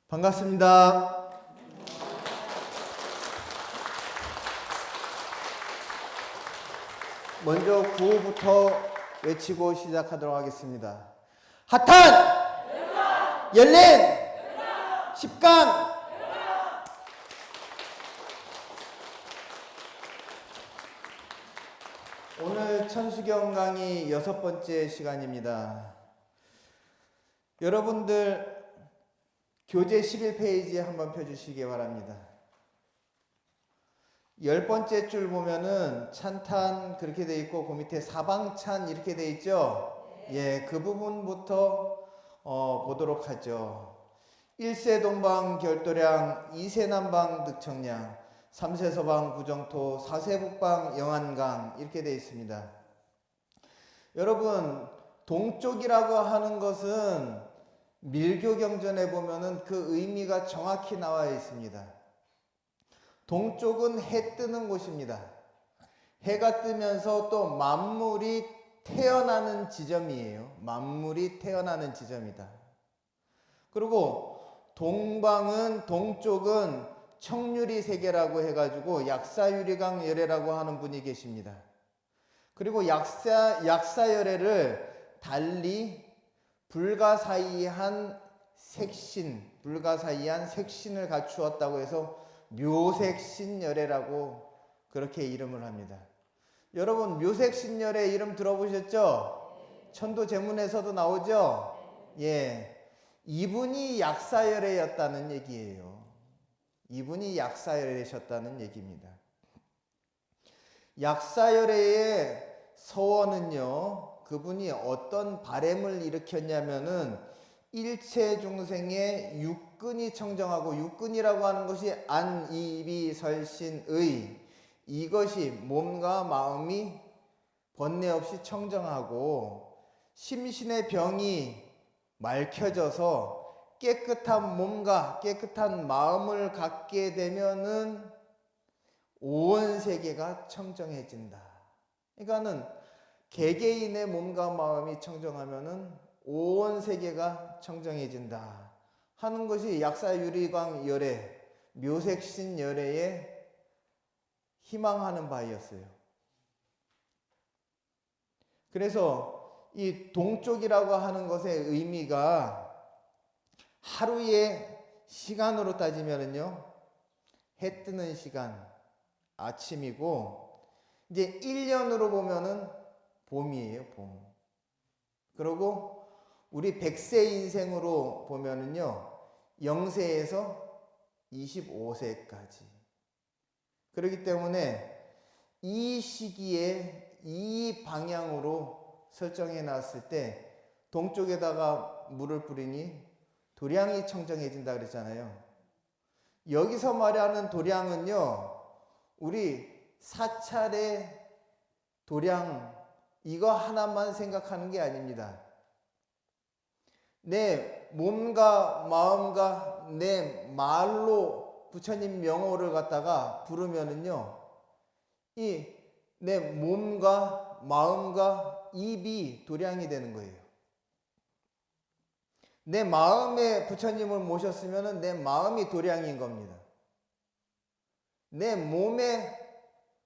반갑습니다. 먼저 구호부터 외치고 시작하도록 하겠습니다. 핫한 열린 10강 오늘 천수경 강의 6번째 시간입니다. 여러분들 교재 11페이지에 한번 펴주시기 바랍니다. 10번째 줄 보면은 찬탄 그렇게 돼 있고 그 밑에 사방찬 이렇게 돼 있죠. 예, 그 부분부터 보도록 하죠. 1세 동방 결도량, 2세 남방 득청량, 3세 서방 구정토, 4세 북방 영안강 이렇게 돼 있습니다. 여러분, 동쪽이라고 하는 것은 밀교경전에 보면은 그 의미가 정확히 나와 있습니다. 동쪽은 해 뜨는 곳입니다. 해가 뜨면서 또 만물이 태어나는 지점이에요. 만물이 태어나는 지점이다. 그리고 동쪽은 청유리 세계라고 해가지고 약사유리강 열애라고 하는 분이 계십니다. 그리고 약사열애를 달리 불가사의한 색신을 갖추었다고 해서 묘색신열애라고 그렇게 이름을 합니다. 여러분, 묘색신열애 이름 들어보셨죠? 천도제문에서도 나오죠? 예, 이분이 약사열애였다는 얘기예요. 이분이 약사열애셨다는 얘기입니다. 약사열애의 서원은요, 그분이 어떤 바램을 일으켰냐면은 일체 중생의 육근이 청정하고, 육근이라고 하는 것이 안, 이비, 설신, 이것이 몸과 마음이 번뇌 없이 청정하고 심신의 병이 맑혀져서 깨끗한 몸과 깨끗한 마음을 갖게 되면은 온 세계가 청정해진다. 그러니까는 개개인의 몸과 마음이 청정하면은 온 세계가 청정해진다 하는 것이 약사유리강 열애, 묘색신 열애의 희망하는 바였어요. 그래서 이 동쪽이라고 하는 것의 의미가 하루의 시간으로 따지면은요, 해 뜨는 시간, 아침이고, 이제 1년으로 보면은 봄이에요, 봄. 그리고 우리 100세 인생으로 보면은요, 0세에서 25세까지. 그렇기 때문에 이 시기에 이 방향으로 설정해 놨을 때 동쪽에다가 물을 뿌리니 도량이 청정해진다 그랬잖아요. 여기서 말하는 도량은요, 우리 사찰의 도량 이거 하나만 생각하는 게 아닙니다. 내 몸과 마음과 내 말로 부처님 명호를 갖다가 부르면은요, 이 내 몸과 마음과 입이 도량이 되는 거예요. 내 마음에 부처님을 모셨으면은 내 마음이 도량인 겁니다. 내 몸에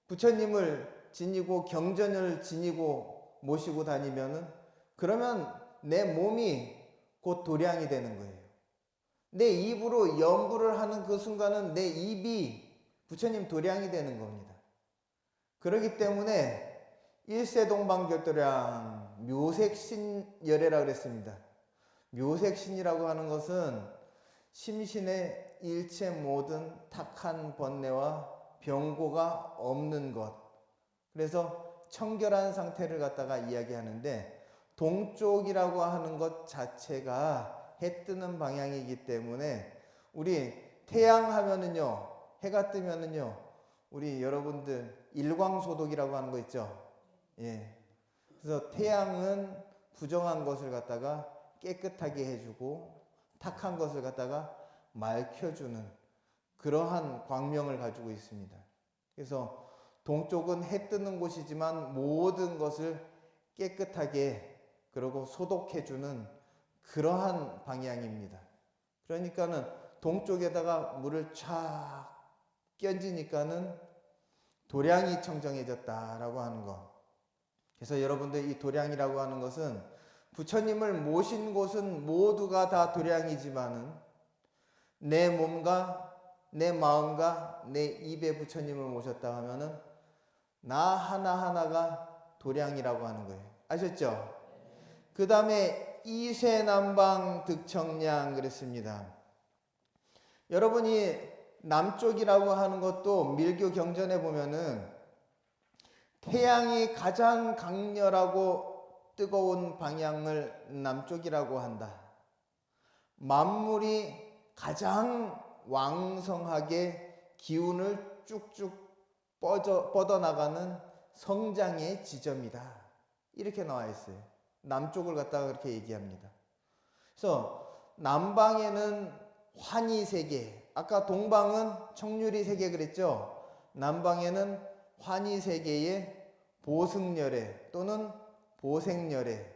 부처님을 지니고 경전을 지니고 모시고 다니면은 그러면 내 몸이 곧 도량이 되는 거예요. 내 입으로 연부를 하는 그 순간은 내 입이 부처님 도량이 되는 겁니다. 그렇기 때문에 일세동방결도량 묘색신열애라고 그랬습니다. 묘색신이라고 하는 것은 심신의 일체 모든 탁한 번뇌와 병고가 없는 것, 그래서 청결한 상태를 갖다가 이야기하는데, 동쪽이라고 하는 것 자체가 해 뜨는 방향이기 때문에 우리 태양 하면은요, 해가 뜨면은요, 우리 여러분들 일광소독이라고 하는 거 있죠. 예. 그래서 태양은 부정한 것을 갖다가 깨끗하게 해주고 탁한 것을 갖다가 맑혀주는 그러한 광명을 가지고 있습니다. 그래서 동쪽은 해 뜨는 곳이지만 모든 것을 깨끗하게 그리고 소독해주는 그러한 방향입니다. 그러니까는 동쪽에다가 물을 촥 끼얹으니까는 도량이 청정해졌다라고 하는 것. 그래서 여러분들 이 도량이라고 하는 것은 부처님을 모신 곳은 모두가 다 도량이지만은 내 몸과 내 마음과 내 입에 부처님을 모셨다 하면은 나 하나하나가 도량이라고 하는 거예요. 아셨죠? 그 다음에 이쇠남방 득청량 그랬습니다. 여러분이 남쪽이라고 하는 것도 밀교 경전에 보면은 태양이 가장 강렬하고 뜨거운 방향을 남쪽이라고 한다. 만물이 가장 왕성하게 기운을 쭉쭉 뻗어나가는 성장의 지점이다. 이렇게 나와 있어요. 남쪽을 갖다가 그렇게 얘기합니다. 그래서 남방에는 환희세계, 아까 동방은 청유리세계 그랬죠. 남방에는 환희세계의 보승열애 또는 보생열애.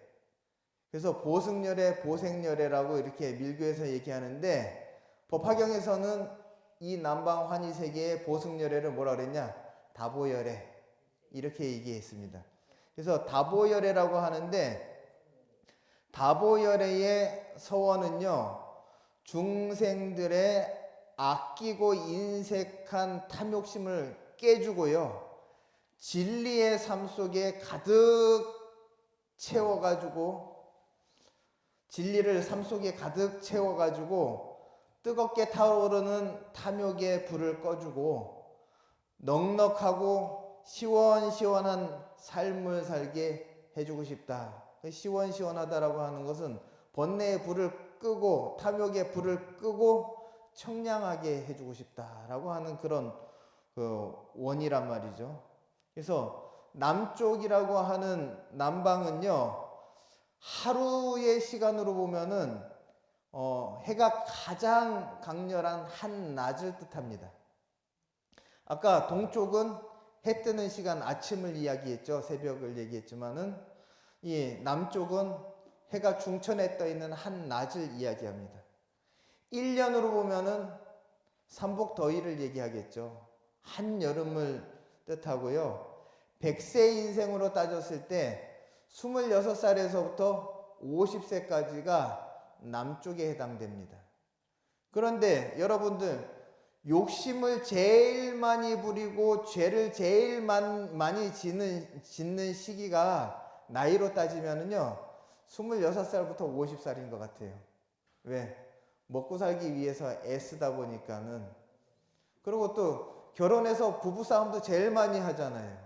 그래서 보승열애, 보생열애라고 이렇게 밀교에서 얘기하는데 법화경에서는 이 남방 환희세계의 보승열애를 뭐라 그랬냐? 다보열애 이렇게 얘기했습니다. 그래서 다보열애라고 하는데 다보열애의 서원은요, 중생들의 아끼고 인색한 탐욕심을 깨주고요, 진리의 삶 속에 가득 채워가지고, 진리를 삶 속에 가득 채워가지고 뜨겁게 타오르는 탐욕의 불을 꺼주고 넉넉하고 시원시원한 삶을 살게 해주고 싶다. 시원시원하다라고 하는 것은 번뇌의 불을 끄고 탐욕의 불을 끄고 청량하게 해주고 싶다라고 하는 그런 원이란 말이죠. 그래서 남쪽이라고 하는 남방은요, 하루의 시간으로 보면은 해가 가장 강렬한 한낮을 뜻합니다. 아까 동쪽은 해 뜨는 시간 아침을 이야기했죠. 새벽을 얘기했지만은 이 남쪽은 해가 중천에 떠 있는 한낮을 이야기합니다. 1년으로 보면은 삼복더위를 얘기하겠죠. 한여름을 뜻하고요. 100세 인생으로 따졌을 때 26살에서부터 50세까지가 남쪽에 해당됩니다. 그런데 여러분들 욕심을 제일 많이 부리고 죄를 제일 많이 짓는 시기가 나이로 따지면은요 26살부터 50살인 것 같아요. 왜? 먹고 살기 위해서 애쓰다 보니까는. 그리고 또 결혼해서 부부싸움도 제일 많이 하잖아요.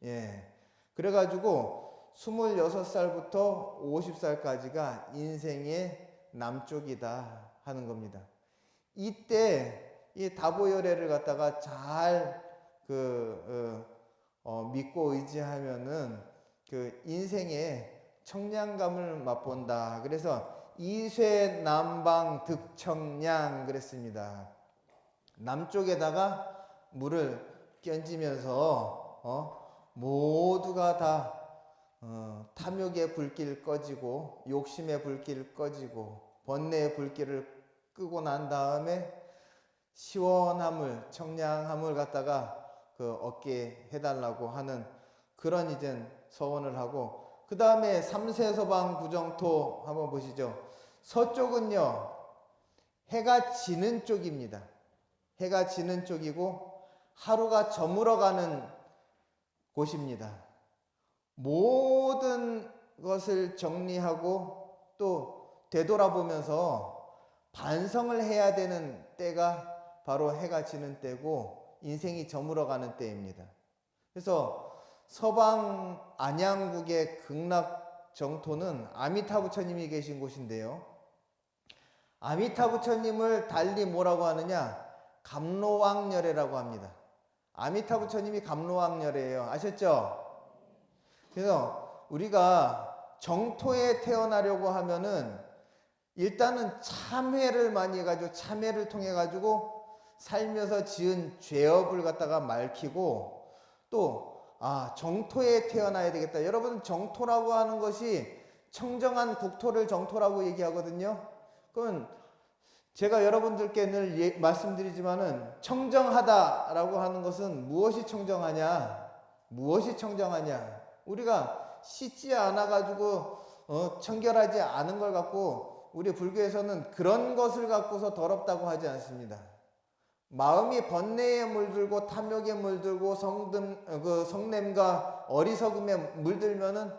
예. 그래가지고 26살부터 50살까지가 인생의 남쪽이다 하는 겁니다. 이때 이 다보열애를 갖다가 잘 믿고 의지하면은 인생의 청량감을 맛본다. 그래서 이쇠남방 득청량 그랬습니다. 남쪽에다가 물을 끼얹으면서 모두가 다 탐욕의 불길 꺼지고 욕심의 불길 꺼지고 번뇌의 불길을 끄고 난 다음에 시원함을 청량함을 갖다가 얻게 해달라고 하는 그런 이제 서원을 하고, 그 다음에 삼세서방 구정토 한번 보시죠. 서쪽은요 해가 지는 쪽입니다. 해가 지는 쪽이고 하루가 저물어가는 곳입니다. 모든 것을 정리하고 또 되돌아보면서 반성을 해야 되는 때가 바로 해가 지는 때고 인생이 저물어가는 때입니다. 그래서 서방 안양국의 극락정토는 아미타 부처님이 계신 곳인데요, 아미타 부처님을 달리 뭐라고 하느냐? 감로왕열애라고 합니다. 아미타 부처님이 감로왕열애예요. 아셨죠? 그래서 우리가 정토에 태어나려고 하면은 일단은 참회를 많이 해가지고 참회를 통해 가지고 살면서 지은 죄업을 갖다가 맑히고 또 정토에 태어나야 되겠다. 여러분 정토라고 하는 것이 청정한 국토를 정토라고 얘기하거든요. 그건 제가 여러분들께 늘 말씀드리지만은 청정하다라고 하는 것은 무엇이 청정하냐? 무엇이 청정하냐? 우리가 씻지 않아 가지고 청결하지 않은 걸 갖고 우리 불교에서는 그런 것을 갖고서 더럽다고 하지 않습니다. 마음이 번뇌에 물들고 탐욕에 물들고 성냄과 어리석음에 물들면은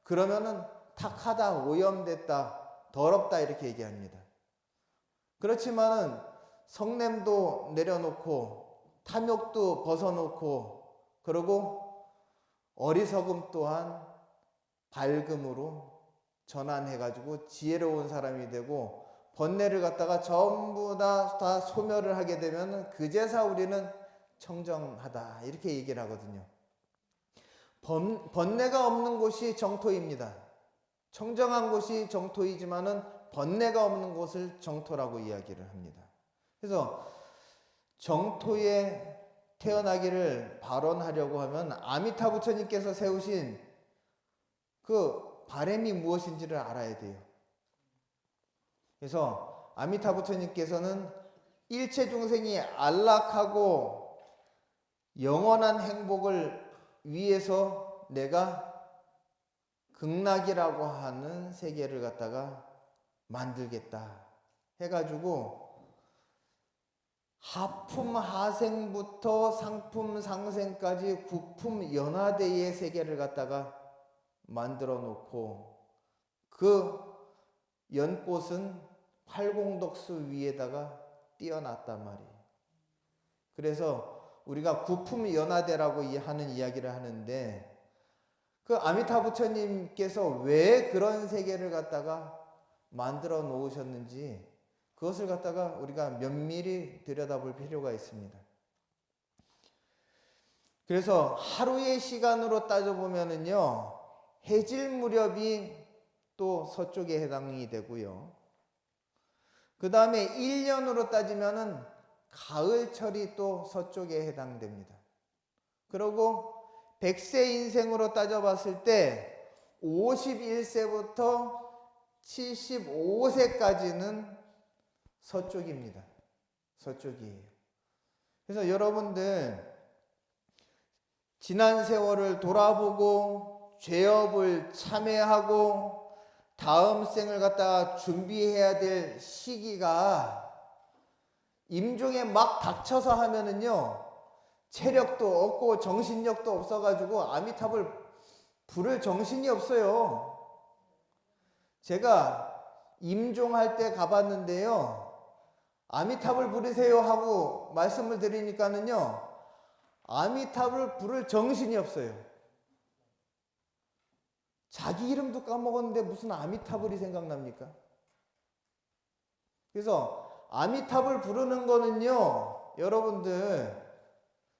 그러면은 탁하다, 오염됐다, 더럽다 이렇게 얘기합니다. 그렇지만은 성냄도 내려놓고 탐욕도 벗어놓고 그리고 어리석음 또한 밝음으로 전환해가지고 지혜로운 사람이 되고 번뇌를 갖다가 전부 다 소멸을 하게 되면 그제서 우리는 청정하다 이렇게 얘기를 하거든요. 번뇌가 없는 곳이 정토입니다. 청정한 곳이 정토이지만은 번뇌가 없는 곳을 정토라고 이야기를 합니다. 그래서 정토에 태어나기를 발언하려고 하면 아미타 부처님께서 세우신 그 바람이 무엇인지를 알아야 돼요. 그래서 아미타 부처님께서는 일체 중생이 안락하고 영원한 행복을 위해서 내가 극락이라고 하는 세계를 갖다가 만들겠다 해가지고 하품 하생부터 상품 상생까지 구품 연화대의 세계를 갖다가 만들어 놓고 그 연꽃은 팔공덕수 위에다가 띄어놨단 말이에요. 그래서 우리가 구품 연화대라고 하는 이야기를 하는데 그 아미타 부처님께서 왜 그런 세계를 갖다가 만들어 놓으셨는지 그것을 갖다가 우리가 면밀히 들여다볼 필요가 있습니다. 그래서 하루의 시간으로 따져보면은요, 해질 무렵이 또 서쪽에 해당이 되고요. 그 다음에 1년으로 따지면은 가을철이 또 서쪽에 해당됩니다. 그리고 100세 인생으로 따져봤을 때 51세부터 75세까지는 서쪽입니다. 서쪽이에요. 그래서 여러분들 지난 세월을 돌아보고 죄업을 참회하고 다음 생을 갖다가 준비해야 될 시기가 임종에 막 닥쳐서 하면은요 체력도 없고 정신력도 없어가지고 아미탑을 부를 정신이 없어요. 제가 임종할 때 가봤는데요, 아미탑을 부르세요 하고 말씀을 드리니까는요 아미탑을 부를 정신이 없어요. 자기 이름도 까먹었는데 무슨 아미타불이 생각납니까? 그래서 아미타불 부르는 거는요, 여러분들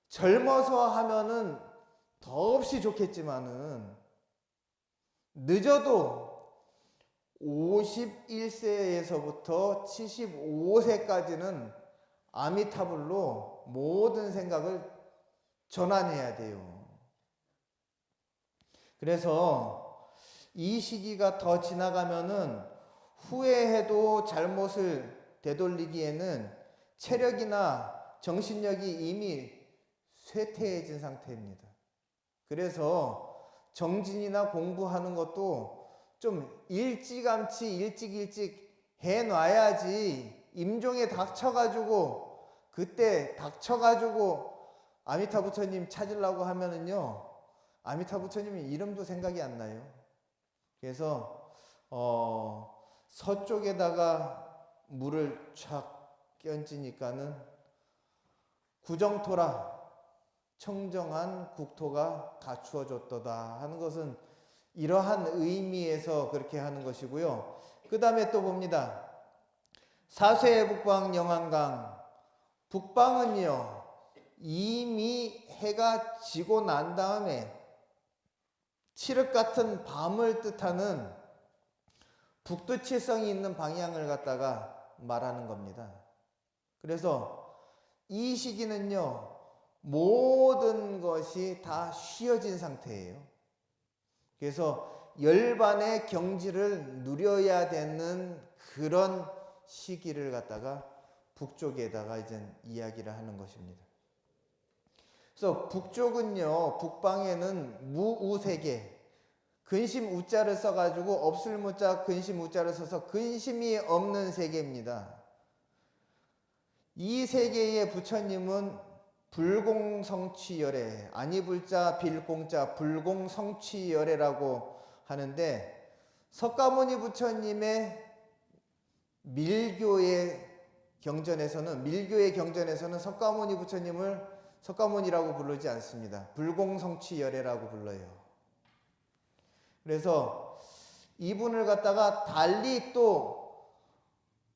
젊어서 하면은 더없이 좋겠지만은 늦어도 51세에서부터 75세까지는 아미타불로 모든 생각을 전환해야 돼요. 그래서 이 시기가 더 지나가면은 후회해도 잘못을 되돌리기에는 체력이나 정신력이 이미 쇠퇴해진 상태입니다. 그래서 정진이나 공부하는 것도 좀 일찌감치 일찍 해놔야지 임종에 닥쳐가지고 그때 닥쳐가지고 아미타 부처님 찾으려고 하면은요 아미타 부처님의 이름도 생각이 안 나요. 그래서 서쪽에다가 물을 촥 끼얹으니까는 구정토라 청정한 국토가 갖추어졌도다 하는 것은 이러한 의미에서 그렇게 하는 것이고요. 그 다음에 또 봅니다. 사쇄 북방 영한강, 북방은요 이미 해가 지고 난 다음에 칠흑 같은 밤을 뜻하는 북두칠성이 있는 방향을 갖다가 말하는 겁니다. 그래서 이 시기는요 모든 것이 다 쉬어진 상태예요. 그래서 열반의 경지를 누려야 되는 그런 시기를 갖다가 북쪽에다가 이제 이야기를 하는 것입니다. 그래서 북쪽은요, 북방에는 무우세계, 근심 우자를 써가지고 없을 무자 근심 우자를 써서 근심이 없는 세계입니다. 이 세계의 부처님은 불공성취열애, 아니불자 빌공자 불공성취열애라고 하는데, 석가모니 부처님의 밀교의 경전에서는 석가모니 부처님을 석가모니라고 부르지 않습니다. 불공성취열애라고 불러요. 그래서 이분을 갖다가 달리 또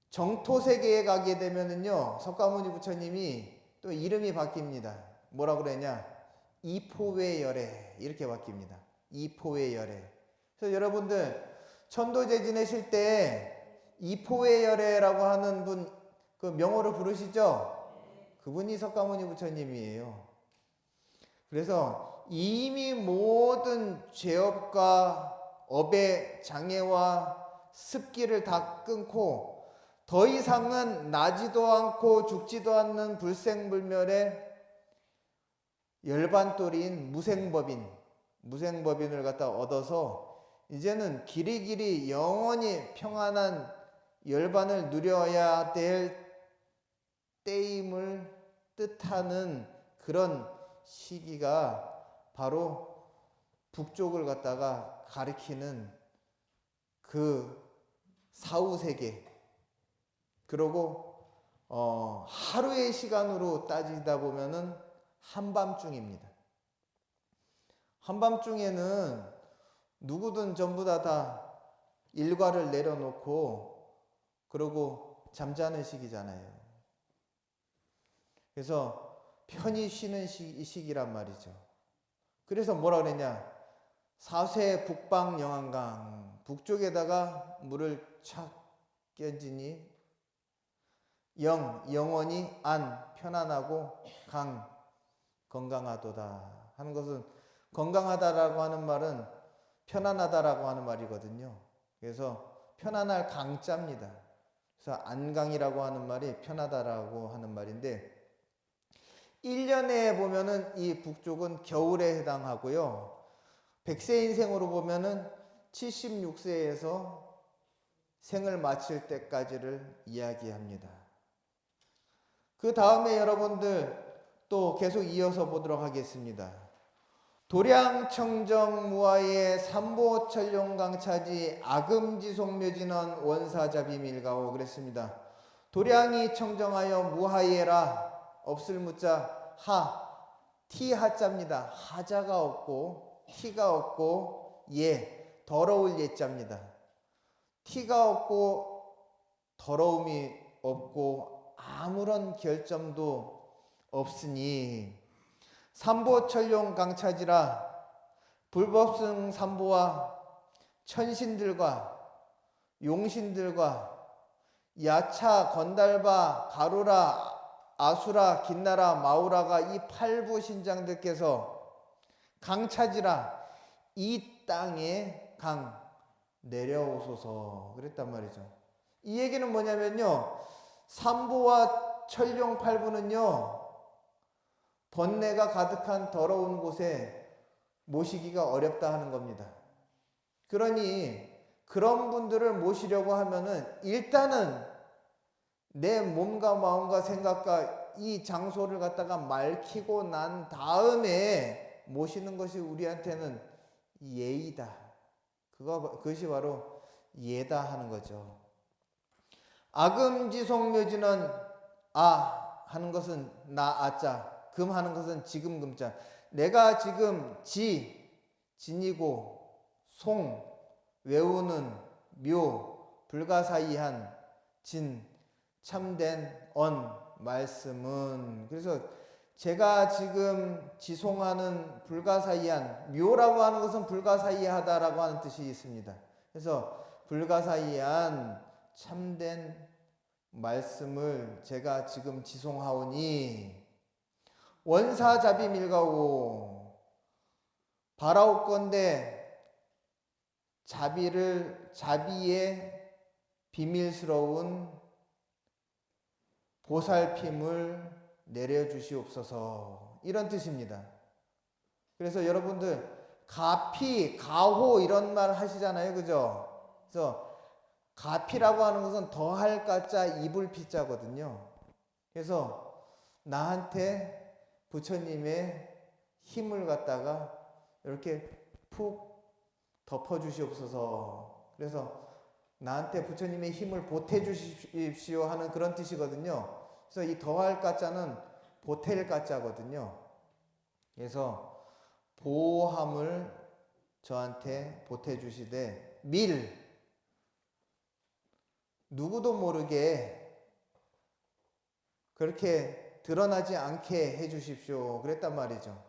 정토세계에 가게 되면은요, 석가모니 부처님이 또 이름이 바뀝니다. 뭐라 그러냐? 이포외열애 이렇게 바뀝니다. 이포외열애. 그래서 여러분들 천도제 지내실 때 이포외열애라고 하는 분 그 명호를 부르시죠? 그분이 석가모니 부처님이에요. 그래서 이미 모든 죄업과 업의 장애와 습기를 다 끊고 더 이상은 나지도 않고 죽지도 않는 불생불멸의 열반돌이인 무생법인을 갖다 얻어서 이제는 길이길이 영원히 평안한 열반을 누려야 될 때임을 뜻하는 그런 시기가 바로 북쪽을 갖다가 가리키는 그 사후세계, 그리고 하루의 시간으로 따지다 보면은 한밤중입니다. 한밤중에는 누구든 전부 다 일과를 내려놓고 그러고 잠자는 시기잖아요. 그래서 편히 쉬는 시기란 말이죠. 그래서 뭐라 그랬냐? 사쇄 북방 영안강, 북쪽에다가 물을 착 끼얹으니 영원히 안, 편안하고 강, 건강하도다 하는 것은, 건강하다라고 하는 말은 편안하다라고 하는 말이거든요. 그래서 편안할 강자입니다. 그래서 안강이라고 하는 말이 편하다라고 하는 말인데, 1년에 보면은 이 북쪽은 겨울에 해당하고요. 100세 인생으로 보면은 76세에서 생을 마칠 때까지를 이야기합니다. 그 다음에 여러분들 또 계속 이어서 보도록 하겠습니다. 도량청정무화의 삼보철룡강차지 아금지송묘진원 원사자비밀가오 그랬습니다. 도량이 청정하여 무하예라, 없을 무자 티 하자입니다. 하자가 없고 티가 없고 예, 더러울 예자입니다. 티가 없고 더러움이 없고 아무런 결점도 없으니 삼보철룡 강차지라, 불법승 삼보와 천신들과 용신들과 야차, 건달바, 가루라, 아수라, 긴나라, 마우라가 이 8부 신장들께서 강차지라, 이 땅에 강 내려오소서 그랬단 말이죠. 이 얘기는 뭐냐면요, 삼보와 철룡 8부는요 번뇌가 가득한 더러운 곳에 모시기가 어렵다 하는 겁니다. 그러니 그런 분들을 모시려고 하면은 일단은 내 몸과 마음과 생각과 이 장소를 갖다가 맑히고 난 다음에 모시는 것이 우리한테는 예의다. 그것이 바로 예다 하는 거죠. 아금지송묘지는 아 하는 것은 나 아자, 금 하는 것은 지금 금자. 내가 지금 진이고 송, 외우는 묘, 불가사의한 진, 참된 언, 말씀은, 그래서 제가 지금 지송하는 불가사의한, 묘라고 하는 것은 불가사의하다라고 하는 뜻이 있습니다. 그래서 불가사의한 참된 말씀을 제가 지금 지송하오니 원사자비밀가오, 바라옵건대 자비의 비밀스러운 보살핌을 내려주시옵소서, 이런 뜻입니다. 그래서 여러분들 가피, 가호 이런 말 하시잖아요, 그죠? 그래서 가피라고 하는 것은 더할 가자 이불 피자거든요. 그래서 나한테 부처님의 힘을 갖다가 이렇게 푹 덮어주시옵소서. 그래서 나한테 부처님의 힘을 보태주십시오 하는 그런 뜻이거든요. 그래서 이 더할 가자는 보탤 가자거든요. 그래서 보함을 저한테 보태주시되 누구도 모르게 그렇게 드러나지 않게 해주십시오, 그랬단 말이죠.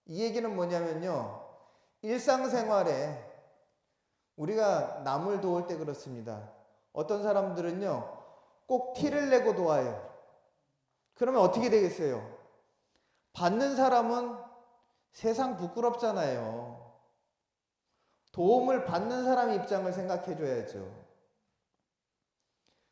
이 얘기는 뭐냐면요, 일상생활에 우리가 남을 도울 때 그렇습니다. 어떤 사람들은요 꼭 티를 내고 도와요. 그러면 어떻게 되겠어요? 받는 사람은 세상 부끄럽잖아요. 도움을 받는 사람 입장을 생각해 줘야죠.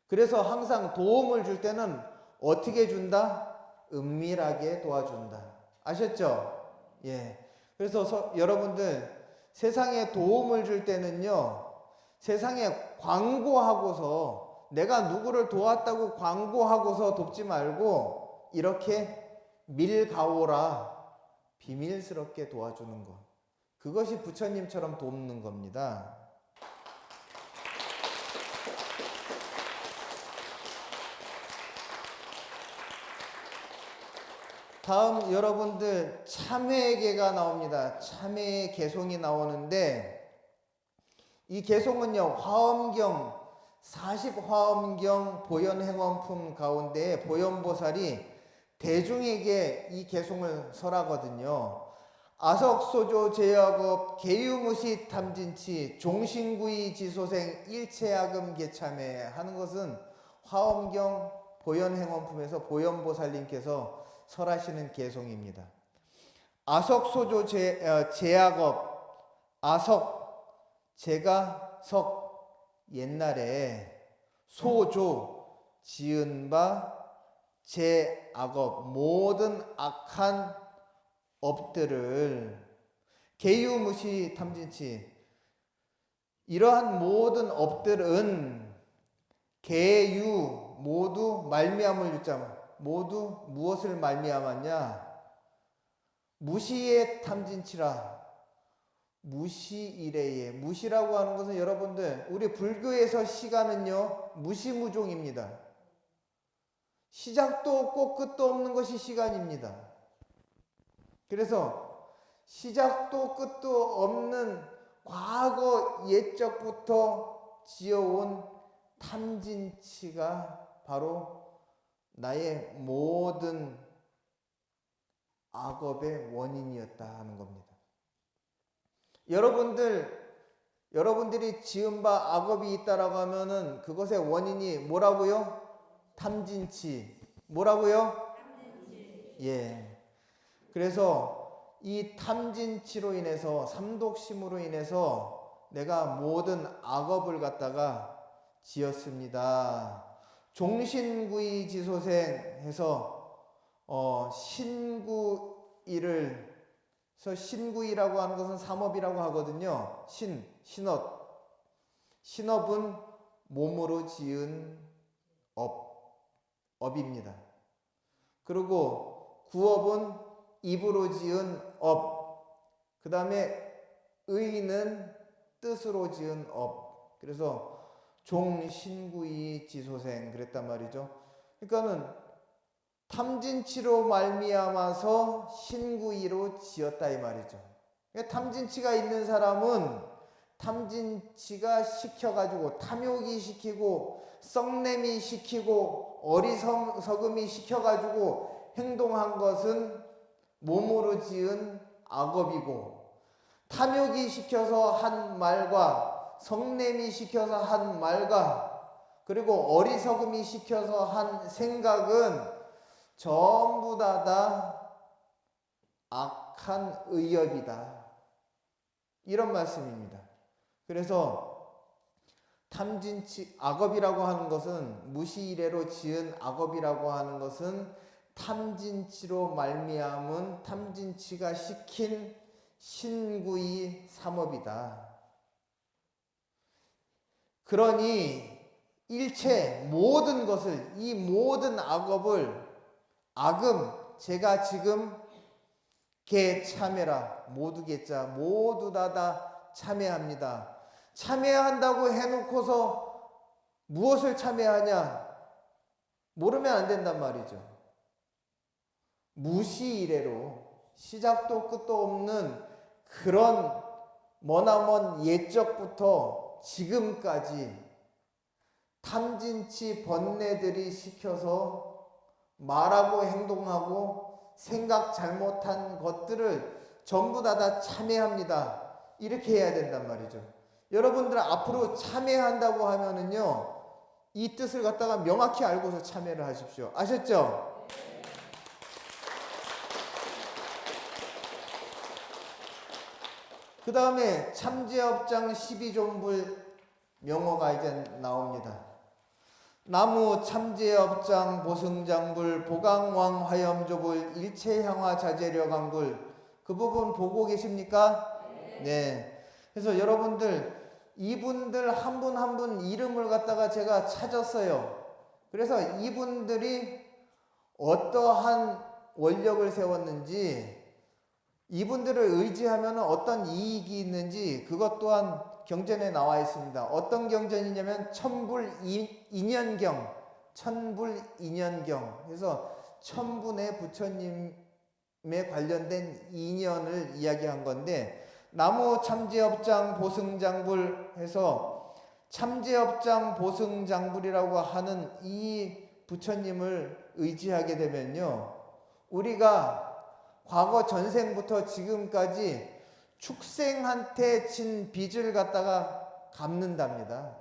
그래서 항상 도움을 줄 때는 어떻게 준다? 은밀하게 도와준다. 아셨죠? 예. 그래서 여러분들 세상에 도움을 줄 때는요, 세상에 광고하고서 내가 누구를 도왔다고 광고하고서 돕지 말고 이렇게 밀가오라, 비밀스럽게 도와주는 것, 그것이 부처님처럼 돕는 겁니다. 다음 여러분들 참회계가 나옵니다. 참회의 개송이 나오는데 이 개송은요 화엄경 40화엄경 보현행원품 가운데 보현보살이 대중에게 이 개송을 설하거든요. 아석소조 제약업 개유무시 탐진치 종신구이 지소생 일체야금 개참회 하는 것은 화엄경 보현행원품에서 보현보살님께서 설하시는 개송입니다. 아석소조 제약업, 아석, 제가 석, 옛날에 소조, 지은 바 제악업, 모든 악한 업들을 개유무시 탐진치, 이러한 모든 업들은 개유, 모두 말미암을 유자, 모두 무엇을 말미암았냐? 무시의 탐진치라. 무시이래에, 무시라고 하는 것은 여러분들 우리 불교에서 시간은요 무시무종입니다. 시작도 없고 끝도 없는 것이 시간입니다. 그래서 시작도 끝도 없는 과거 옛적부터 지어온 탐진치가 바로 나의 모든 악업의 원인이었다 하는 겁니다. 여러분들이 지은 바 악업이 있다라고 하면은 그것의 원인이 뭐라고요? 탐진치. 뭐라고요? 탐진치. 예. 그래서 이 탐진치로 인해서, 삼독심으로 인해서 내가 모든 악업을 갖다가 지었습니다. 종신구이 지소생 해서 신구이를, 그래서 신구이라고 하는 것은 삼업이라고 하거든요. 신업은 몸으로 지은 업입니다. 그리고 구업은 입으로 지은 업, 그 다음에 의는 뜻으로 지은 업. 그래서 종신구이 지소생 그랬단 말이죠. 그러니까는 탐진치로 말미암아서 신구이로 지었다 이 말이죠. 그러니까 탐진치가 있는 사람은 탐진치가 시켜가지고 탐욕이 시키고 썩냄이 시키고 어리석음이 시켜가지고 행동한 것은 몸으로 지은 악업이고, 탐욕이 시켜서 한 말과 성냄이 시켜서 한 말과 그리고 어리석음이 시켜서 한 생각은 전부 다 악한 의업이다, 이런 말씀입니다. 그래서 탐진치 악업이라고 하는 것은 무시이래로 지은 악업이라고 하는 것은 탐진치로 말미암은 탐진치가 시킨 신구의 삼업이다. 그러니 일체 모든 것을 이 모든 악업을 악음 제가 지금 개 참여라 모두 개자 모두 다 참여합니다. 참여한다고 해놓고서 무엇을 참여하냐 모르면 안 된단 말이죠. 무시이래로 시작도 끝도 없는 그런 머나먼 옛적부터 지금까지 탐진치 번뇌들이 시켜서 말하고 행동하고 생각 잘못한 것들을 전부 다 참여합니다. 이렇게 해야 된단 말이죠. 여러분들 앞으로 참여한다고 하면은요, 이 뜻을 갖다가 명확히 알고서 참여를 하십시오. 아셨죠? 그 다음에 참제업장 12존불 명호가 이제 나옵니다. 나무 참제업장 보승장불 보강왕 화염조불 일체향화 자재려강불 그 부분 보고 계십니까? 네. 그래서 여러분들 이분들 한 분 한 분 이름을 갖다가 제가 찾았어요. 그래서 이분들이 어떠한 원력을 세웠는지 이분들을 의지하면 어떤 이익이 있는지 그것 또한 경전에 나와 있습니다. 어떤 경전이냐면 천불인연경 그래서 천분의 부처님에 관련된 인연을 이야기한 건데 나무 참제업장 보승장불 해서 참제업장 보승장불이라고 하는 이 부처님을 의지하게 되면요, 우리가 과거 전생부터 지금까지 축생한테 진 빚을 갖다가 갚는답니다.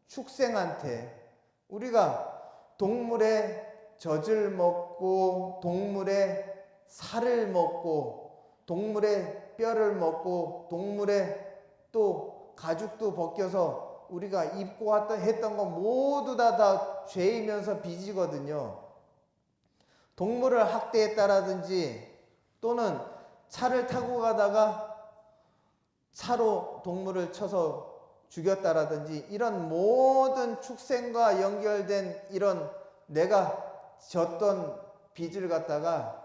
축생한테. 우리가 동물의 젖을 먹고 동물의 살을 먹고 동물의 뼈를 먹고 동물의 또 가죽도 벗겨서 우리가 입고 했던 거 모두 다 죄이면서 빚이거든요. 동물을 학대했다라든지 또는 차를 타고 가다가 차로 동물을 쳐서 죽였다라든지 이런 모든 축생과 연결된 이런 내가 졌던 빚을 갖다가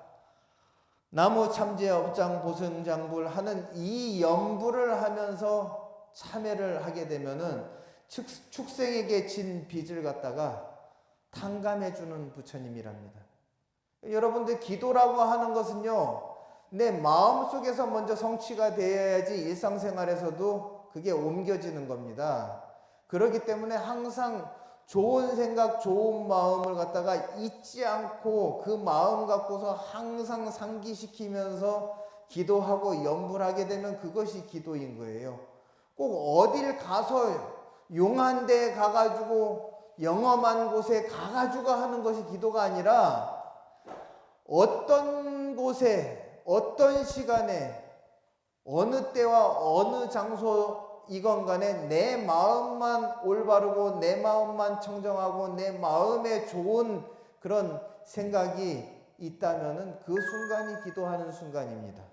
나무 참제업장 보승장불 하는 이 연불을 하면서 참여를 하게 되면은 축생에게 진 빚을 갖다가 탕감해 주는 부처님이랍니다. 여러분들 기도라고 하는 것은요, 내 마음속에서 먼저 성취가 되어야지 일상생활에서도 그게 옮겨지는 겁니다. 그렇기 때문에 항상 좋은 생각, 좋은 마음을 갖다가 잊지 않고 그 마음 갖고서 항상 상기시키면서 기도하고 염불하게 되면 그것이 기도인 거예요. 꼭 어딜 가서 용한 데 가가지고 영험한 곳에 가가지고 하는 것이 기도가 아니라 어떤 곳에 어떤 시간에 어느 때와 어느 장소이건 간에 내 마음만 올바르고 내 마음만 청정하고 내 마음에 좋은 그런 생각이 있다면은 그 순간이 기도하는 순간입니다.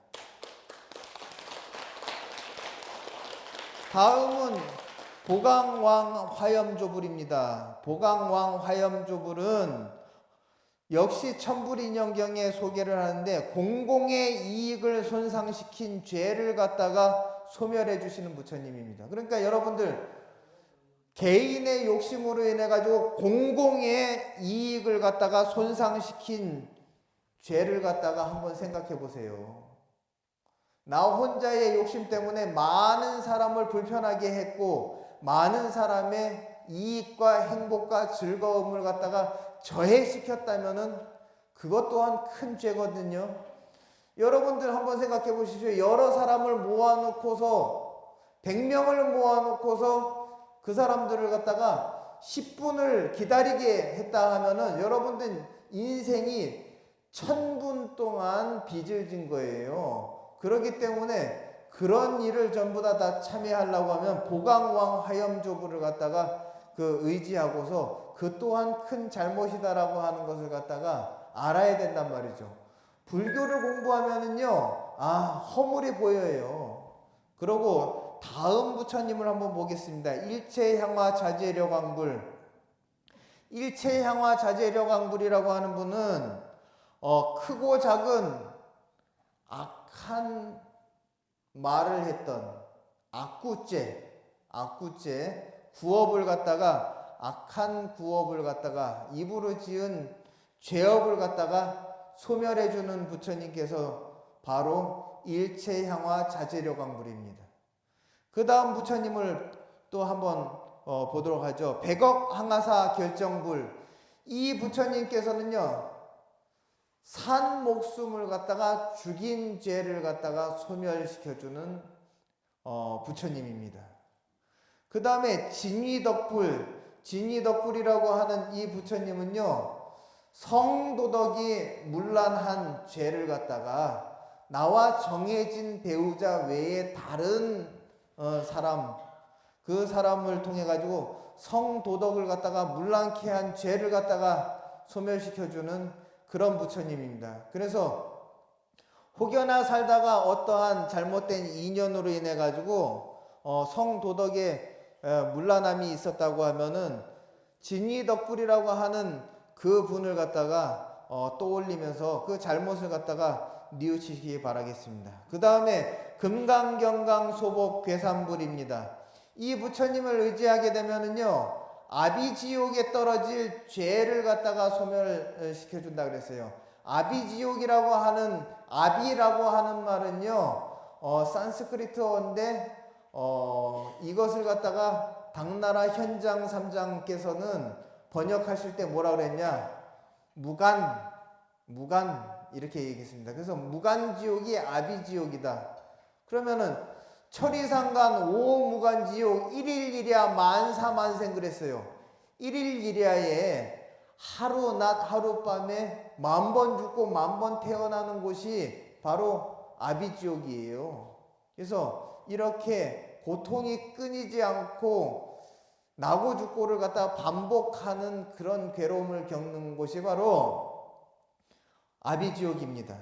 다음은 보강왕 화염조불입니다. 보강왕 화염조불은 역시 천불인연경에 소개를 하는데 공공의 이익을 손상시킨 죄를 갖다가 소멸해 주시는 부처님입니다. 그러니까 여러분들 개인의 욕심으로 인해 가지고 공공의 이익을 갖다가 손상시킨 죄를 갖다가 한번 생각해 보세요. 나 혼자의 욕심 때문에 많은 사람을 불편하게 했고 많은 사람의 이익과 행복과 즐거움을 갖다가 저해시켰다면은 그것 또한 큰 죄거든요. 여러분들 한번 생각해 보십시오. 여러 사람을 모아놓고서 100명을 모아놓고서 그 사람들을 갖다가 10분을 기다리게 했다 하면은 여러분들 인생이 1000분 동안 빚을 진 거예요. 그렇기 때문에 그런 일을 전부 다 참여하려고 하면 보강왕 화염조불을 갖다가 그 의지하고서 그 또한 큰 잘못이다라고 하는 것을 갖다가 알아야 된단 말이죠. 불교를 공부하면은요, 허물이 보여요. 그러고 다음 부처님을 한번 보겠습니다. 일체향화 자재력왕불. 일체향화 자재력왕불이라고 하는 분은 크고 작은 악한 말을 했던 악구죄 구업을 갖다가 악한 구업을 갖다가 입으로 지은 죄업을 갖다가 소멸해 주는 부처님께서 바로 일체향화 자재력왕불입니다. 그 다음 부처님을 또 한번 보도록 하죠. 백억 항아사 결정불. 이 부처님께서는요, 산 목숨을 갖다가 죽인 죄를 갖다가 소멸시켜주는 부처님입니다. 그 다음에 진위덕불이라고 하는 이 부처님은요, 성도덕이 문란한 죄를 갖다가 나와 정해진 배우자 외에 다른 사람, 그 사람을 통해 가지고 성도덕을 갖다가 문란케 한 죄를 갖다가 소멸시켜주는 그런 부처님입니다. 그래서 혹여나 살다가 어떠한 잘못된 인연으로 인해 가지고 성도덕에 문란함이 있었다고 하면은 진위덕불이라고 하는 그 분을 갖다가 떠올리면서 그 잘못을 갖다가 뉘우치시기 바라겠습니다. 그 다음에 금강경강소복괴산불입니다. 이 부처님을 의지하게 되면은요, 아비지옥에 떨어질 죄를 갖다가 소멸시켜준다 그랬어요. 아비지옥이라고 하는, 아비라고 하는 말은요, 산스크리트어인데, 이것을 갖다가 당나라 현장 3장께서는 번역하실 때 뭐라 그랬냐? 무간 이렇게 얘기했습니다. 그래서 무간지옥이 아비지옥이다. 그러면은 철이상간 오무간지옥 1일1야 만사만생 그랬어요. 1일1야에 하루 낮 하룻밤에 10,000번 죽고 10,000번 태어나는 곳이 바로 아비지옥이에요. 그래서 이렇게 고통이 끊이지 않고 나고 죽고를 갖다 반복하는 그런 괴로움을 겪는 곳이 바로 아비지옥입니다.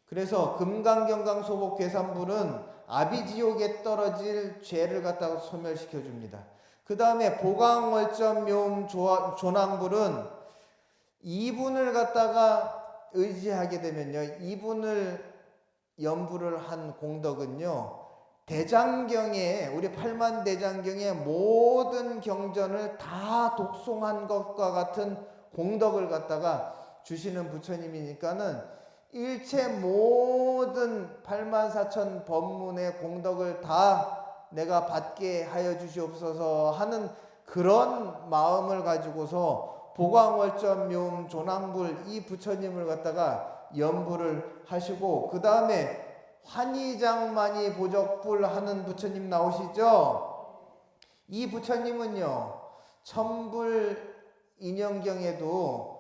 그래서 금강경강소복괴산불은 아비지옥에 떨어질 죄를 갖다가 소멸시켜 줍니다. 그 다음에 보강월전묘음조낭불은 이분을 갖다가 의지하게 되면요, 이분을 연부를 한 공덕은요, 대장경에, 우리 팔만대장경의 모든 경전을 다 독송한 것과 같은 공덕을 갖다가 주시는 부처님이니까는 일체 모든 84,000 법문의 공덕을 다 내가 받게 하여 주시옵소서 하는 그런 마음을 가지고서 보광월전 조낭불 이 부처님을 갖다가 연부를 하시고, 그 다음에 환희장만이 보적불 하는 부처님 나오시죠? 이 부처님은요, 천불 인연경에도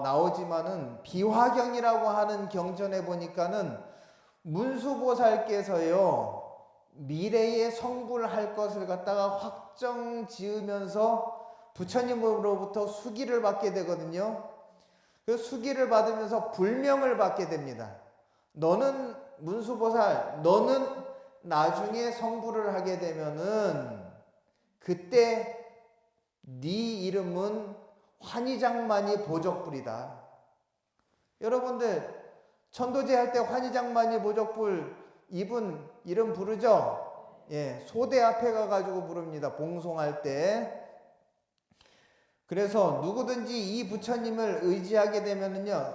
나오지만은 비화경이라고 하는 경전에 보니까는 문수보살께서요, 미래에 성불할 것을 갖다가 확정 지으면서 부처님으로부터 수기를 받게 되거든요. 그 수기를 받으면서 불명을 받게 됩니다. 너는 문수보살, 너는 나중에 성불을 하게 되면은 그때 네 이름은 환희장만이 보적불이다. 여러분들 천도제 할 때 환희장만이 보적불 이분 이름 부르죠? 예, 소대 앞에 가가지고 부릅니다. 봉송할 때. 그래서 누구든지 이 부처님을 의지하게 되면은요,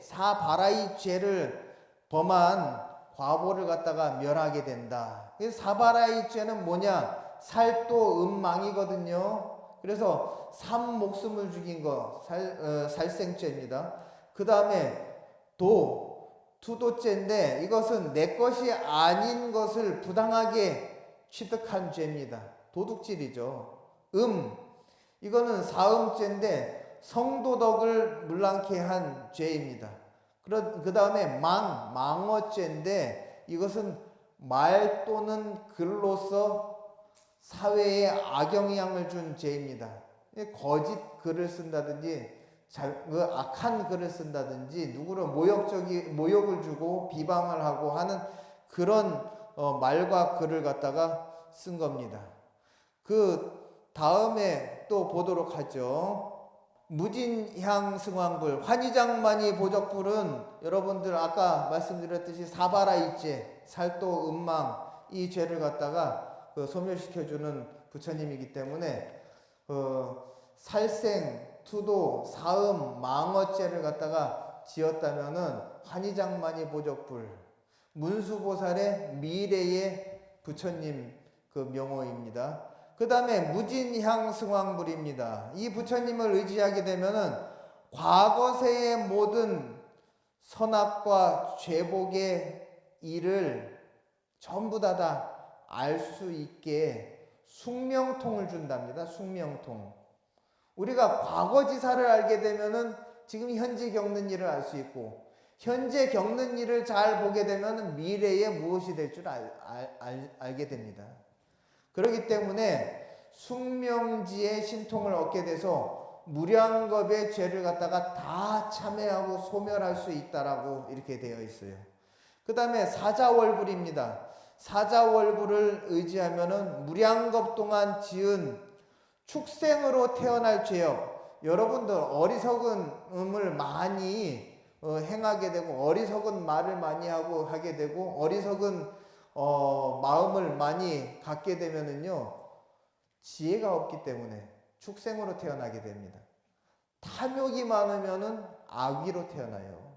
사바라이죄를 범한 과보를 갖다가 멸하게 된다. 사바라이죄는 뭐냐? 살도 음망이거든요. 그래서 목숨을 죽인 거 살생죄입니다. 그 다음에 투도죄인데 이것은 내 것이 아닌 것을 부당하게 취득한 죄입니다. 도둑질이죠. 이거는 사음죄인데 성도덕을 문란케 한 죄입니다. 그 다음에 망어죄인데 이것은 말 또는 글로서 사회에 악영향을 준 죄입니다. 거짓 글을 쓴다든지 악한 글을 쓴다든지 누구를 모욕을 주고 비방을 하고 하는 그런 말과 글을 갖다가 쓴 겁니다. 그 다음에 또 보도록 하죠. 무진향 승왕불, 환희장만이 보적불은 여러분들 아까 말씀드렸듯이 사바라일죄, 살도, 음망 이 죄를 갖다가 소멸시켜주는 부처님이기 때문에 살생, 투도, 사음, 망어죄를 갖다가 지었다면은 환희장만이 보적불, 문수보살의 미래의 부처님 그 명호입니다. 그 다음에 무진향 승왕불입니다. 이 부처님을 의지하게 되면은 과거세의 모든 선악과 죄복의 일을 전부 다 알 수 있게 숙명통을 준답니다. 숙명통. 우리가 과거지사를 알게 되면은 지금 현재 겪는 일을 알 수 있고, 현재 겪는 일을 잘 보게 되면 미래에 무엇이 될 줄 알게 됩니다. 그렇기 때문에 숙명지의 신통을 얻게 돼서 무량겁의 죄를 갖다가 다 참회하고 소멸할 수 있다라고 이렇게 되어 있어요. 그 다음에 사자월불입니다. 사자월불을 의지하면은 무량겁 동안 지은 축생으로 태어날 죄업, 여러분들 어리석음을 많이 행하게 되고 어리석은 말을 많이 하게 되고 어리석은 마음을 많이 갖게 되면은요, 지혜가 없기 때문에 축생으로 태어나게 됩니다. 탐욕이 많으면은 악귀로 태어나요.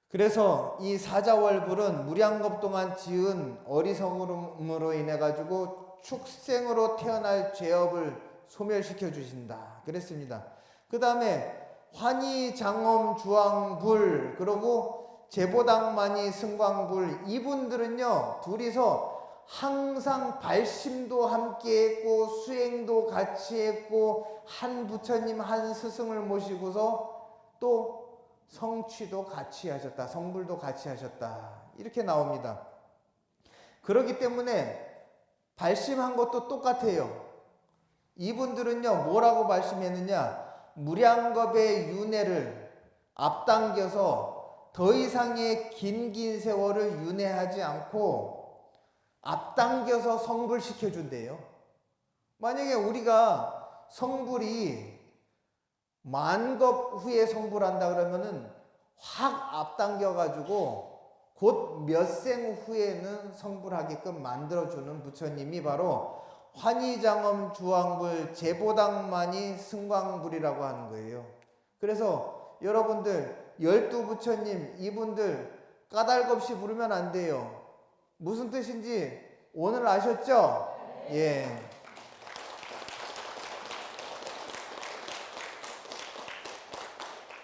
그래서 이 사자월불은 무량겁 동안 지은 어리석음으로 인해 가지고 축생으로 태어날 죄업을 소멸시켜 주신다 그랬습니다. 그 다음에 환희장엄 주왕불, 그리고 제보당만이 승광불, 이분들은요 둘이서 항상 발심도 함께 했고 수행도 같이 했고 한 부처님 한 스승을 모시고서 또 성취도 같이 하셨다, 성불도 같이 하셨다 이렇게 나옵니다. 그렇기 때문에 발심한 것도 똑같아요. 이분들은요 뭐라고 발심했느냐, 무량겁의 윤회를 앞당겨서 더 이상의 긴 세월을 윤회하지 않고 앞당겨서 성불시켜 준대요. 만약에 우리가 성불이 만겁 후에 성불한다 그러면은 확 앞당겨 가지고 곧 몇 생 후에는 성불하게끔 만들어주는 부처님이 바로 환희장엄 주왕불 제보당만이 승광불이라고 하는 거예요. 그래서 여러분들 12부처님 이분들 까닭없이 부르면 안 돼요. 무슨 뜻인지 오늘 아셨죠? 예.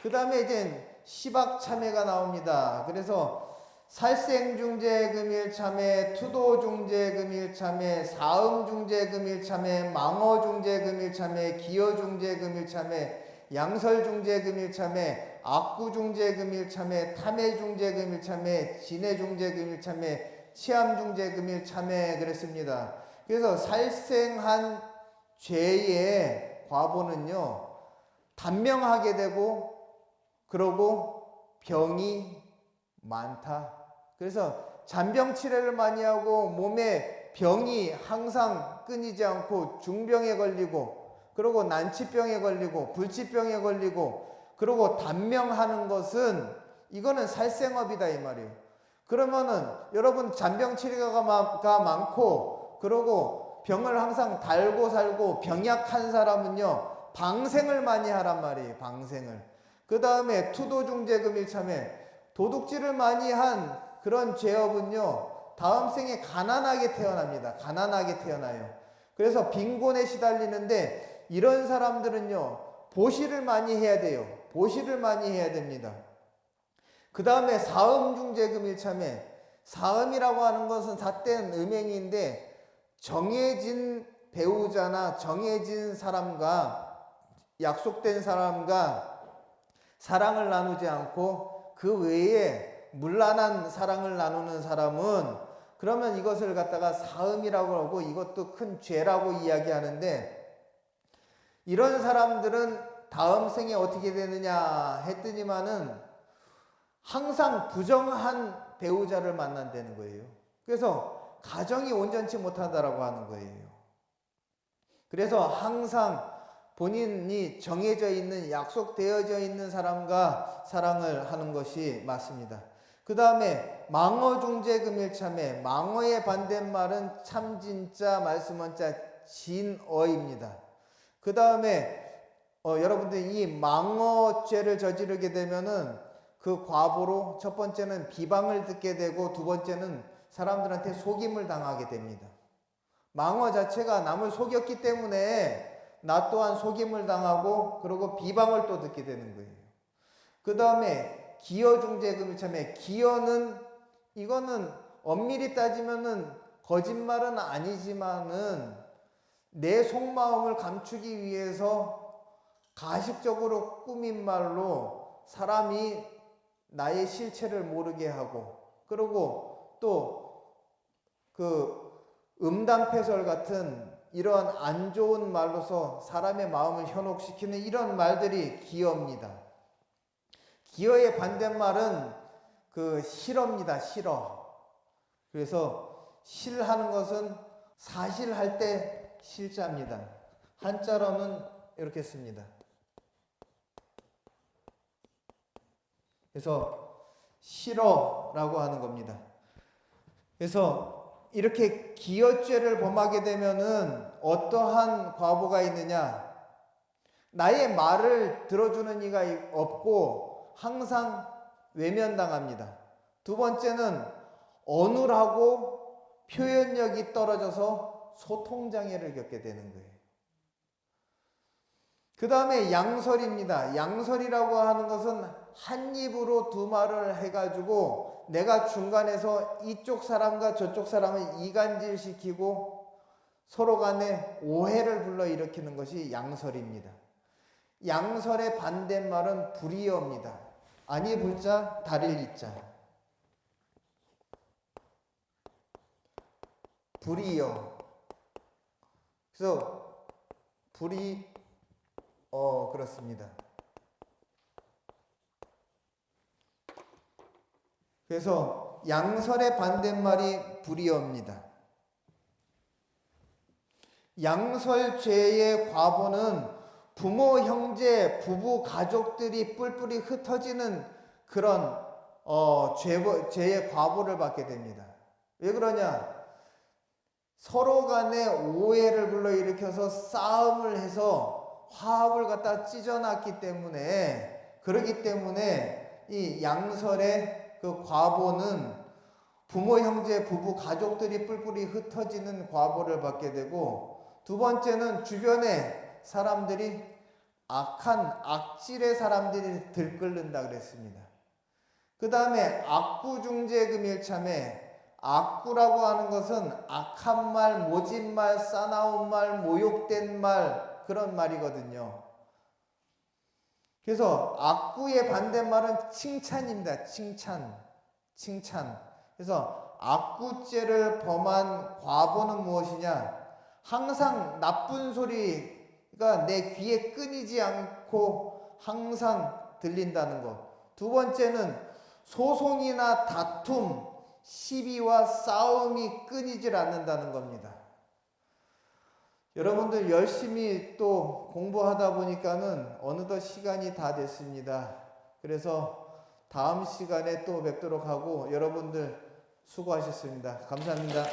그 다음에 이제 시박참회가 나옵니다. 그래서 살생중재금일참회, 투도중재금일참회, 사음중재금일참회, 망어중재금일참회, 기여중재금일참회, 양설중재금일참회, 악구중재금일참회, 탐해중재금일참회, 진해중재금일참회, 치암중재금일참회 그랬습니다. 그래서 살생한 죄의 과보는요 단명하게 되고 그러고 병이 많다. 그래서 잔병치레를 많이 하고 몸에 병이 항상 끊이지 않고 중병에 걸리고 그러고 난치병에 걸리고 불치병에 걸리고 그러고 단명하는 것은 이거는 살생업이다 이 말이에요. 그러면은 여러분 잔병치레가 많고 그러고 병을 항상 달고 살고 병약한 사람은요 방생을 많이 하란 말이에요. 방생을. 그 다음에 투도중재금일참회, 도둑질을 많이 한 그런 죄업은요 다음 생에 가난하게 태어납니다. 가난하게 태어나요. 그래서 빈곤에 시달리는데 이런 사람들은요 보시를 많이 해야 돼요. 보시를 많이 해야 됩니다. 그 다음에 사음중재금일참회, 사음이라고 하는 것은 삿된 음행인데 정해진 배우자나 정해진 사람과 약속된 사람과 사랑을 나누지 않고 그 외에 문란한 사랑을 나누는 사람은 그러면 이것을 갖다가 사음이라고 하고 이것도 큰 죄라고 이야기하는데, 이런 사람들은 다음 생에 어떻게 되느냐 했더니만은 항상 부정한 배우자를 만난다는 거예요. 그래서 가정이 온전치 못하다라고 하는 거예요. 그래서 항상 본인이 정해져 있는, 약속되어져 있는 사람과 사랑을 하는 것이 맞습니다. 그 다음에 망어 중재 금일참에, 망어의 반대말은 참 진짜 말씀원자 진어입니다. 그 다음에 여러분들 이 망어죄를 저지르게 되면은 그 과보로 첫 번째는 비방을 듣게 되고 두 번째는 사람들한테 속임을 당하게 됩니다. 망어 자체가 남을 속였기 때문에 나 또한 속임을 당하고 그리고 비방을 또 듣게 되는 거예요. 그 다음에 기여 중재금을 참에, 기여는 이거는 엄밀히 따지면은 거짓말은 아니지만은 내 속마음을 감추기 위해서 가식적으로 꾸민 말로 사람이 나의 실체를 모르게 하고, 그리고 또 그 음담패설 같은 이러한 안 좋은 말로서 사람의 마음을 현혹시키는 이런 말들이 기여입니다. 기여의 반대말은 그 실어입니다. 실어. 그래서 실하는 것은 사실할 때 실자입니다. 한자로는 이렇게 씁니다. 그래서 실어라고 하는 겁니다. 그래서 이렇게 기여죄를 범하게 되면은 어떠한 과보가 있느냐? 나의 말을 들어주는 이가 없고 항상 외면당합니다. 두 번째는 어눌하고 표현력이 떨어져서 소통장애를 겪게 되는 거예요. 그 다음에 양설입니다. 양설이라고 하는 것은 한 입으로 두 말을 해가지고 내가 중간에서 이쪽 사람과 저쪽 사람을 이간질시키고 서로 간에 오해를 불러일으키는 것이 양설입니다. 양설의 반대말은 불이어입니다. 아니 불자 다릴 이자. 불이어. 그래서 그렇습니다. 그래서 양설의 반대말이 불이어입니다. 양설죄의 과보는 부모, 형제, 부부, 가족들이 뿔뿔이 흩어지는 그런 죄의 과보를 받게 됩니다. 왜 그러냐? 서로 간에 오해를 불러일으켜서 싸움을 해서 화합을 갖다 찢어놨기 때문에, 그렇기 때문에 이 양설의 그 과보는 부모, 형제, 부부, 가족들이 뿔뿔이 흩어지는 과보를 받게 되고, 두 번째는 주변에 사람들이 악한 악질의 사람들이 들끓는다 그랬습니다. 그 다음에 악구중재금일참에, 악구라고 하는 것은 악한 말, 모진 말, 싸나운 말, 모욕된 말, 그런 말이거든요. 그래서 악구의 반대말은 칭찬입니다. 칭찬. 그래서 악구죄를 범한 과보는 무엇이냐? 항상 나쁜 소리가 내 귀에 끊이지 않고 항상 들린다는 것. 두 번째는 소송이나 다툼, 시비와 싸움이 끊이질 않는다는 겁니다. 여러분들 열심히 또 공부하다 보니까는 어느덧 시간이 다 됐습니다. 그래서 다음 시간에 또 뵙도록 하고, 여러분들 수고하셨습니다. 감사합니다.